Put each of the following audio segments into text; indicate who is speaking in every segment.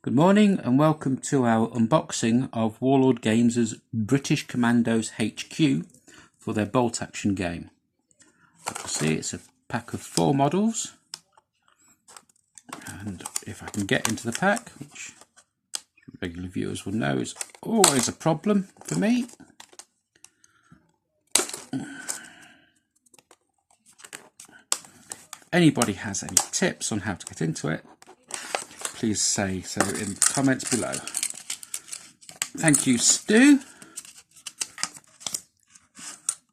Speaker 1: Good morning and welcome to our unboxing of Warlord Games' British Commandos HQ for their bolt action game. You can see it's a pack of 4 models, and if I can get into the pack, which regular viewers will know is always a problem for me. If anybody has any tips on how to get into it, please say so in the comments below. Thank you, Stu.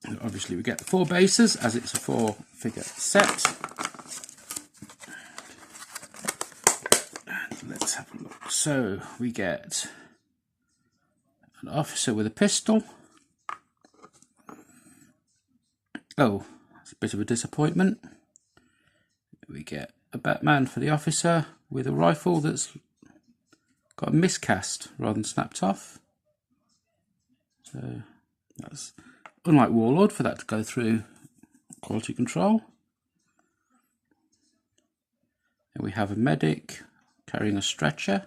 Speaker 1: And obviously we get the 4 bases as it's a 4-figure set. And let's have a look. So we get an officer with a pistol. Oh, that's a bit of a disappointment. We get a Batman for the officer with a rifle that's got a miscast rather than snapped off. So that's unlike Warlord for that to go through quality control. And we have a medic carrying a stretcher.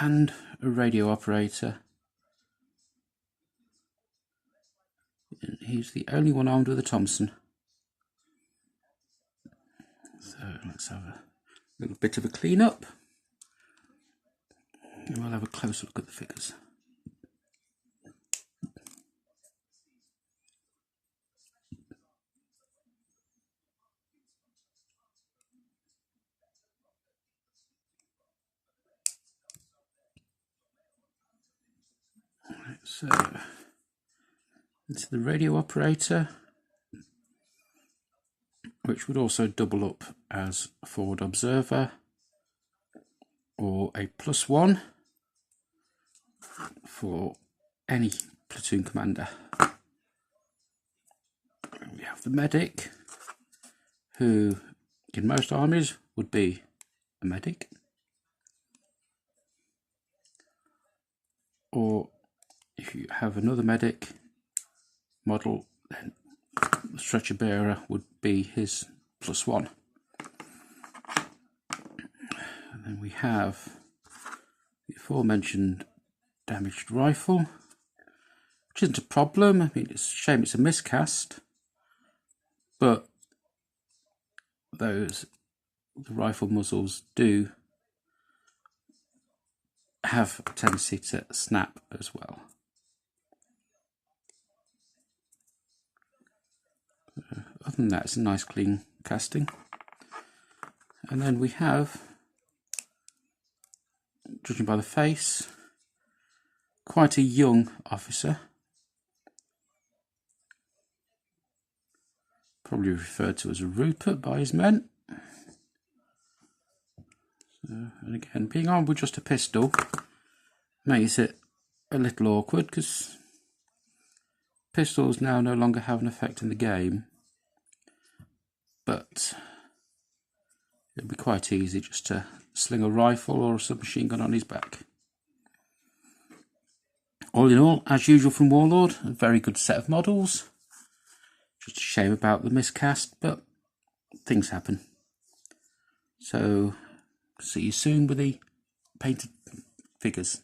Speaker 1: And a radio operator. And he's the only one armed with a Thompson. So let's have a little bit of a clean up. And we'll have a closer look at the figures. Right, so it's the radio operator, which would also double up as a forward observer or a +1 for any platoon commander. We have the medic, who in most armies would be a medic, or if you have another medic model, then the stretcher bearer would be his +1. And then we have the aforementioned damaged rifle, which isn't a problem. I mean, it's a shame it's a miscast, but the rifle muzzles do have a tendency to snap as well. Other than that, it's a nice clean casting. And then we have, judging by the face, quite a young officer, probably referred to as a Rupert by his men. So, and again, being armed with just a pistol makes it a little awkward, because pistols now no longer have an effect in the game, but it'd be quite easy just to sling a rifle or a submachine gun on his back. All in all, as usual from Warlord, a very good set of models. Just a shame about the miscast, but things happen. So, see you soon with the painted figures.